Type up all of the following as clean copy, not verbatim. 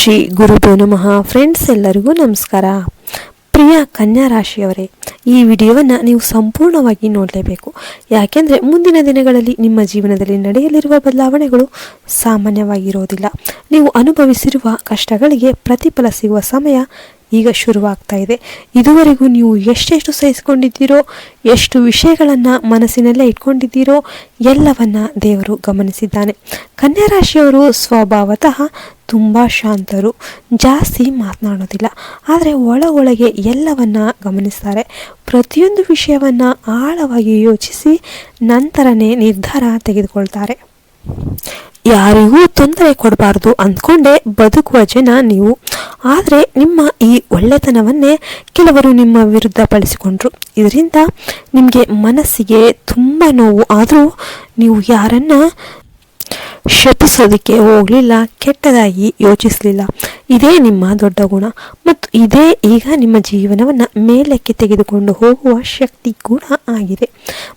ಶ್ರೀ ಗುರುಭ್ಯೋ ನಮಃ. ಫ್ರೆಂಡ್ಸ್, ಎಲ್ಲರಿಗೂ ನಮಸ್ಕಾರ. ಪ್ರಿಯ ಕನ್ಯಾ ರಾಶಿಯವರೇ, ಈ ವಿಡಿಯೋವನ್ನು ನೀವು ಸಂಪೂರ್ಣವಾಗಿ ನೋಡಲೇಬೇಕು. ಯಾಕೆಂದರೆ ಮುಂದಿನ ದಿನಗಳಲ್ಲಿ ನಿಮ್ಮ ಜೀವನದಲ್ಲಿ ನಡೆಯಲಿರುವ ಬದಲಾವಣೆಗಳು ಸಾಮಾನ್ಯವಾಗಿರೋದಿಲ್ಲ. ನೀವು ಅನುಭವಿಸಿರುವ ಕಷ್ಟಗಳಿಗೆ ಪ್ರತಿಫಲ ಸಿಗುವ ಸಮಯ ಈಗ ಶುರುವಾಗ್ತಾ ಇದೆ. ಇದುವರೆಗೂ ನೀವು ಎಷ್ಟೆಷ್ಟು ಸಹಿಸಿಕೊಂಡಿದ್ದೀರೋ, ಎಷ್ಟು ವಿಷಯಗಳನ್ನು ಮನಸ್ಸಿನಲ್ಲೇ ಇಟ್ಕೊಂಡಿದ್ದೀರೋ ಎಲ್ಲವನ್ನ ದೇವರು ಗಮನಿಸಿದ್ದಾನೆ. ಕನ್ಯಾ ರಾಶಿಯವರು ಸ್ವಭಾವತಃ ತುಂಬ ಶಾಂತರು, ಜಾಸ್ತಿ ಮಾತನಾಡೋದಿಲ್ಲ. ಆದರೆ ಒಳಗೊಳಗೆ ಎಲ್ಲವನ್ನ ಗಮನಿಸ್ತಾರೆ. ಪ್ರತಿಯೊಂದು ವಿಷಯವನ್ನು ಆಳವಾಗಿ ಯೋಚಿಸಿ ನಂತರನೇ ನಿರ್ಧಾರ ತೆಗೆದುಕೊಳ್ತಾರೆ. ಯಾರಿಗೂ ತೊಂದರೆ ಕೊಡಬಾರ್ದು ಅಂದ್ಕೊಂಡೇ ಬದುಕುವ ಜನ ನೀವು. ಆದರೆ ನಿಮ್ಮ ಈ ಒಳ್ಳೆತನವನ್ನೇ ಕೆಲವರು ನಿಮ್ಮ ವಿರುದ್ಧ ಬಳಸಿಕೊಂಡ್ರು. ಇದರಿಂದ ನಿಮಗೆ ಮನಸ್ಸಿಗೆ ತುಂಬ ನೋವು. ಆದರೂ ನೀವು ಯಾರನ್ನ ಶಪಿಸೋದಕ್ಕೆ ಹೋಗಲಿಲ್ಲ, ಕೆಟ್ಟದಾಗಿ ಯೋಚಿಸಲಿಲ್ಲ. ಇದೇ ನಿಮ್ಮ ದೊಡ್ಡ ಗುಣ ಮತ್ತು ಇದೇ ಈಗ ನಿಮ್ಮ ಜೀವನವನ್ನು ಮೇಲಕ್ಕೆ ತೆಗೆದುಕೊಂಡು ಹೋಗುವ ಶಕ್ತಿ ಕೂಡ ಆಗಿದೆ.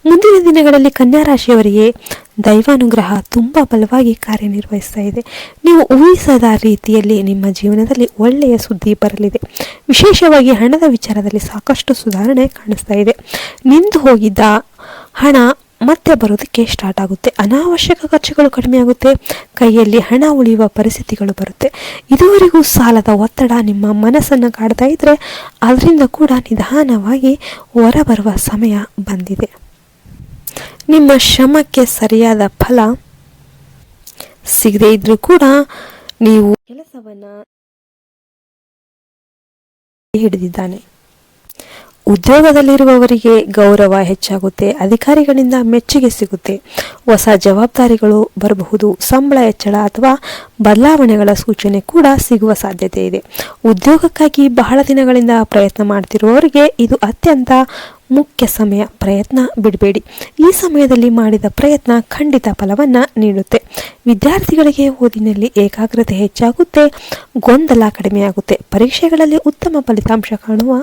ಮುಂದಿನ ದಿನಗಳಲ್ಲಿ ಕನ್ಯಾ ರಾಶಿಯವರಿಗೆ ದೈವಾನುಗ್ರಹ ತುಂಬ ಬಲವಾಗಿ ಕಾರ್ಯನಿರ್ವಹಿಸ್ತಾ ಇದೆ. ನೀವು ಊಹಿಸದ ರೀತಿಯಲ್ಲಿ ನಿಮ್ಮ ಜೀವನದಲ್ಲಿ ಒಳ್ಳೆಯ ಸುದ್ದಿ ಬರಲಿದೆ. ವಿಶೇಷವಾಗಿ ಹಣದ ವಿಚಾರದಲ್ಲಿ ಸಾಕಷ್ಟು ಸುಧಾರಣೆ ಕಾಣಿಸ್ತಾ ಇದೆ. ನಿಂತು ಹೋಗಿದ್ದ ಹಣ ಮತ್ತೆ ಬರೋದಕ್ಕೆ ಸ್ಟಾರ್ಟ್ ಆಗುತ್ತೆ. ಅನಾವಶ್ಯಕ ಖರ್ಚುಗಳು ಕಡಿಮೆ ಆಗುತ್ತೆ. ಕೈಯಲ್ಲಿ ಹಣ ಉಳಿಯುವ ಪರಿಸ್ಥಿತಿಗಳು ಬರುತ್ತೆ. ಇದುವರೆಗೂ ಸಾಲದ ಒತ್ತಡ ನಿಮ್ಮ ಮನಸ್ಸನ್ನು ಕಾಡ್ತಾ ಇದ್ರೆ ಅದರಿಂದ ಕೂಡ ನಿಧಾನವಾಗಿ ಹೊರಬರುವ ಸಮಯ ಬಂದಿದೆ. ನಿಮ್ಮ ಶ್ರಮಕ್ಕೆ ಸರಿಯಾದ ಫಲ ಸಿಗದೇ ಇದ್ರೂ ಕೂಡ ನೀವು ಕೆಲಸವನ್ನ ಹಿಡಿದಿದ್ದಾನೆ. ಉದ್ಯೋಗದಲ್ಲಿರುವವರಿಗೆ ಗೌರವ ಹೆಚ್ಚಾಗುತ್ತೆ. ಅಧಿಕಾರಿಗಳಿಂದ ಮೆಚ್ಚುಗೆ ಸಿಗುತ್ತೆ. ಹೊಸ ಜವಾಬ್ದಾರಿಗಳು ಬರಬಹುದು. ಸಂಬಳ ಹೆಚ್ಚಳ ಅಥವಾ ಬದಲಾವಣೆಗಳ ಸೂಚನೆ ಕೂಡ ಸಿಗುವ ಸಾಧ್ಯತೆ ಇದೆ. ಉದ್ಯೋಗಕ್ಕಾಗಿ ಬಹಳ ದಿನಗಳಿಂದ ಪ್ರಯತ್ನ ಮಾಡ್ತಿರುವವರಿಗೆ ಇದು ಅತ್ಯಂತ ಮುಖ್ಯ ಸಮಯ. ಪ್ರಯತ್ನ ಬಿಡಬೇಡಿ. ಈ ಸಮಯದಲ್ಲಿ ಮಾಡಿದ ಪ್ರಯತ್ನ ಖಂಡಿತ ಫಲವನ್ನು ನೀಡುತ್ತೆ. ವಿದ್ಯಾರ್ಥಿಗಳಿಗೆ ಓದಿನಲ್ಲಿ ಏಕಾಗ್ರತೆ ಹೆಚ್ಚಾಗುತ್ತೆ. ಗೊಂದಲ ಕಡಿಮೆಯಾಗುತ್ತೆ. ಪರೀಕ್ಷೆಗಳಲ್ಲಿ ಉತ್ತಮ ಫಲಿತಾಂಶ ಕಾಣುವ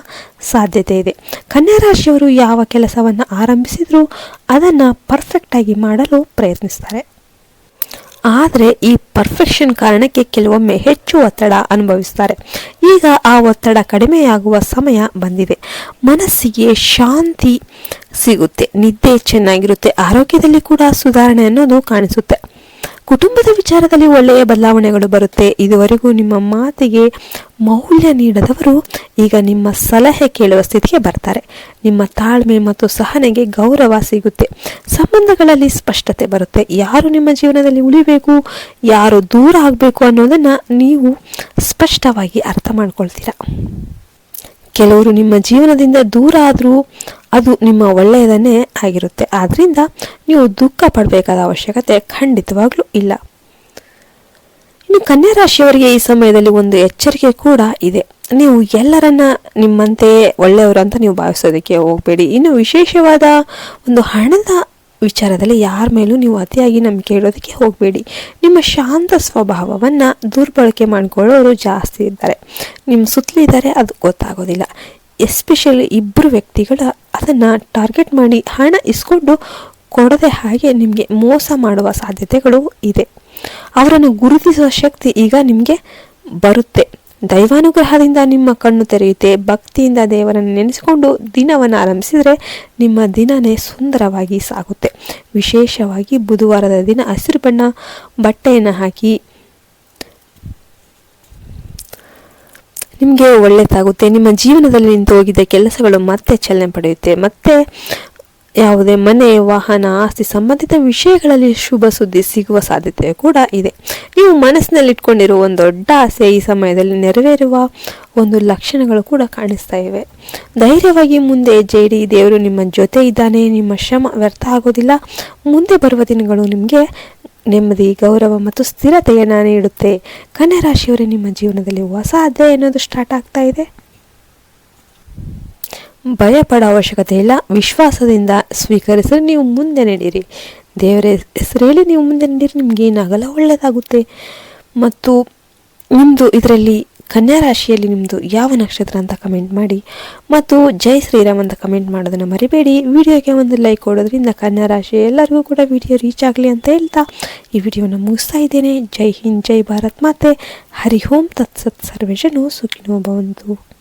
ಸಾಧ್ಯತೆ ಇದೆ. ಕನ್ಯಾ ರಾಶಿಯವರು ಯಾವ ಕೆಲಸವನ್ನು ಆರಂಭಿಸಿದರೂ ಅದನ್ನು ಪರ್ಫೆಕ್ಟಾಗಿ ಮಾಡಲು ಪ್ರಯತ್ನಿಸ್ತಾರೆ. ಆದರೆ ಈ ಪರ್ಫೆಕ್ಷನ್ ಕಾರಣಕ್ಕೆ ಕೆಲವೊಮ್ಮೆ ಹೆಚ್ಚು ಒತ್ತಡ ಅನುಭವಿಸ್ತಾರೆ. ಈಗ ಆ ಒತ್ತಡ ಕಡಿಮೆಯಾಗುವ ಸಮಯ ಬಂದಿದೆ. ಮನಸ್ಸಿಗೆ ಶಾಂತಿ ಸಿಗುತ್ತೆ. ನಿದ್ದೆ ಚೆನ್ನಾಗಿರುತ್ತೆ. ಆರೋಗ್ಯದಲ್ಲಿ ಕೂಡ ಸುಧಾರಣೆ ಅನ್ನೋದು ಕಾಣಿಸುತ್ತೆ. ಕುಟುಂಬದ ವಿಚಾರದಲ್ಲಿ ಒಳ್ಳೆಯ ಬದಲಾವಣೆಗಳು ಬರುತ್ತೆ. ಇದುವರೆಗೂ ನಿಮ್ಮ ಮಾತಿಗೆ ಮೌಲ್ಯ ನೀಡದವರು ಈಗ ನಿಮ್ಮ ಸಲಹೆ ಕೇಳುವ ಸ್ಥಿತಿಗೆ ಬರ್ತಾರೆ. ನಿಮ್ಮ ತಾಳ್ಮೆ ಮತ್ತು ಸಹನೆಗೆ ಗೌರವ ಸಿಗುತ್ತೆ. ಸಂಬಂಧಗಳಲ್ಲಿ ಸ್ಪಷ್ಟತೆ ಬರುತ್ತೆ. ಯಾರು ನಿಮ್ಮ ಜೀವನದಲ್ಲಿ ಉಳಿಬೇಕು, ಯಾರು ದೂರ ಆಗಬೇಕು ಅನ್ನೋದನ್ನು ನೀವು ಸ್ಪಷ್ಟವಾಗಿ ಅರ್ಥ ಮಾಡ್ಕೊಳ್ತೀರಾ. ಕೆಲವರು ನಿಮ್ಮ ಜೀವನದಿಂದ ದೂರ ಆದರೂ ಅದು ನಿಮ್ಮ ಒಳ್ಳೆಯದನ್ನೇ ಆಗಿರುತ್ತೆ. ಆದ್ದರಿಂದ ನೀವು ದುಃಖ ಪಡಬೇಕಾದ ಅವಶ್ಯಕತೆ ಖಂಡಿತವಾಗ್ಲೂ ಇಲ್ಲ. ಇನ್ನು ಕನ್ಯಾ ರಾಶಿಯವರಿಗೆ ಈ ಸಮಯದಲ್ಲಿ ಒಂದು ಎಚ್ಚರಿಕೆ ಕೂಡ ಇದೆ. ನೀವು ಎಲ್ಲರನ್ನ ನಿಮ್ಮಂತೆ ಒಳ್ಳೆಯವರು ಅಂತ ನೀವು ಭಾವಿಸೋದಕ್ಕೆ ಹೋಗಬೇಡಿ. ಇನ್ನು ವಿಶೇಷವಾದ ಒಂದು ಹಣದ ವಿಚಾರದಲ್ಲಿ ಯಾರ ಮೇಲೂ ನೀವು ಅತಿಯಾಗಿ ನಂಬಿಕೆ ಇಡೋದಕ್ಕೆ ಹೋಗಬೇಡಿ. ನಿಮ್ಮ ಶಾಂತ ಸ್ವಭಾವವನ್ನು ದುರ್ಬಳಕೆ ಮಾಡಿಕೊಳ್ಳೋರು ಜಾಸ್ತಿ ಇದ್ದಾರೆ. ನಿಮ್ಮ ಸುತ್ತಲಿದ್ದಾರೆ, ಅದು ಗೊತ್ತಾಗೋದಿಲ್ಲ. ಎಸ್ಪೆಷಲಿ ಇಬ್ಬರು ವ್ಯಕ್ತಿಗಳ ಅದನ್ನು ಟಾರ್ಗೆಟ್ ಮಾಡಿ ಹಣ ಇಸ್ಕೊಂಡು ಕೊಡದೆ ಹಾಗೆ ನಿಮಗೆ ಮೋಸ ಮಾಡುವ ಸಾಧ್ಯತೆಗಳು ಇದೆ. ಅವರನ್ನು ಗುರುತಿಸುವ ಶಕ್ತಿ ಈಗ ನಿಮಗೆ ಬರುತ್ತೆ. ದೈವಾನುಗ್ರಹದಿಂದ ನಿಮ್ಮ ಕಣ್ಣು ತೆರೆಯುತ್ತೆ. ಭಕ್ತಿಯಿಂದ ದೇವರನ್ನು ನೆನೆಸಿಕೊಂಡು ದಿನವನ್ನು ಆರಂಭಿಸಿದರೆ ನಿಮ್ಮ ದಿನನೇ ಸುಂದರವಾಗಿ ಸಾಗುತ್ತೆ. ವಿಶೇಷವಾಗಿ ಬುಧವಾರದ ದಿನ ಹಸಿರು ಬಣ್ಣ ಬಟ್ಟೆಯನ್ನು ಹಾಕಿ ನಿಮಗೆ ಒಳ್ಳೆಯದಾಗುತ್ತೆ. ನಿಮ್ಮ ಜೀವನದಲ್ಲಿ ನಿಂತು ಹೋಗಿದ್ದ ಕೆಲಸಗಳು ಮತ್ತೆ ಚಲನೆ ಪಡೆಯುತ್ತೆ. ಮತ್ತೆ ಯಾವುದೇ ಮನೆ, ವಾಹನ, ಆಸ್ತಿ ಸಂಬಂಧಿತ ವಿಷಯಗಳಲ್ಲಿ ಶುಭ ಸುದ್ದಿ ಸಿಗುವ ಸಾಧ್ಯತೆ ಕೂಡ ಇದೆ. ನೀವು ಮನಸ್ಸಿನಲ್ಲಿ ಇಟ್ಕೊಂಡಿರುವ ಒಂದು ದೊಡ್ಡ ಆಸೆ ಈ ಸಮಯದಲ್ಲಿ ನೆರವೇರುವ ಒಂದು ಲಕ್ಷಣಗಳು ಕೂಡ ಕಾಣಿಸ್ತಾ ಇವೆ. ಧೈರ್ಯವಾಗಿ ಮುಂದೆ ಹೆಜ್ಜೆ ಇಡಿ. ದೇವರು ನಿಮ್ಮ ಜೊತೆ ಇದ್ದಾನೆ. ನಿಮ್ಮ ಶ್ರಮ ವ್ಯರ್ಥ ಆಗೋದಿಲ್ಲ. ಮುಂದೆ ಬರುವ ದಿನಗಳು ನಿಮಗೆ ನೆಮ್ಮದಿ, ಗೌರವ ಮತ್ತು ಸ್ಥಿರತೆಯನ್ನು ನೀಡುತ್ತೆ. ಕನ್ಯಾ ರಾಶಿಯವರೇ, ನಿಮ್ಮ ಜೀವನದಲ್ಲಿ ಹೊಸ ಅಧ್ಯಾಯ ಅನ್ನೋದು ಸ್ಟಾರ್ಟ್ ಆಗ್ತಾ ಇದೆ. ಭಯ ಪಡೋ ಅವಶ್ಯಕತೆ ಇಲ್ಲ. ವಿಶ್ವಾಸದಿಂದ ಸ್ವೀಕರಿಸಿದ್ರೆ ನೀವು ಮುಂದೆ ನಡೀರಿ. ದೇವರ ಹೆಸರೇಳಿ ನೀವು ಮುಂದೆ ನಡೀರಿ. ನಿಮ್ಗೆ ಏನಾಗಲ್ಲ, ಒಳ್ಳೆಯದಾಗುತ್ತೆ. ಮತ್ತು ನಿಮ್ಮದು ಇದರಲ್ಲಿ ಕನ್ಯಾ ರಾಶಿಯಲ್ಲಿ ನಿಮ್ಮದು ಯಾವ ನಕ್ಷತ್ರ ಅಂತ ಕಮೆಂಟ್ ಮಾಡಿ ಮತ್ತು ಜೈ ಶ್ರೀರಾಮ್ ಅಂತ ಕಮೆಂಟ್ ಮಾಡೋದನ್ನು ಮರಿಬೇಡಿ. ವಿಡಿಯೋಗೆ ಒಂದು ಲೈಕ್ ಕೊಡೋದ್ರಿಂದ ಕನ್ಯಾ ರಾಶಿ ಎಲ್ಲರಿಗೂ ಕೂಡ ವಿಡಿಯೋ ರೀಚ್ ಆಗಲಿ ಅಂತ ಹೇಳ್ತಾ ಈ ವಿಡಿಯೋನ ಮುಗಿಸ್ತಾ ಇದ್ದೇನೆ. ಜೈ ಹಿಂದ್, ಜೈ ಭಾರತ್ ಮಾತೆ. ಹರಿ ಓಂ ತತ್ಸತ್. ಸರ್ವೇ ಜನೋ ಸುಖಿನೋ ಭವಂತು.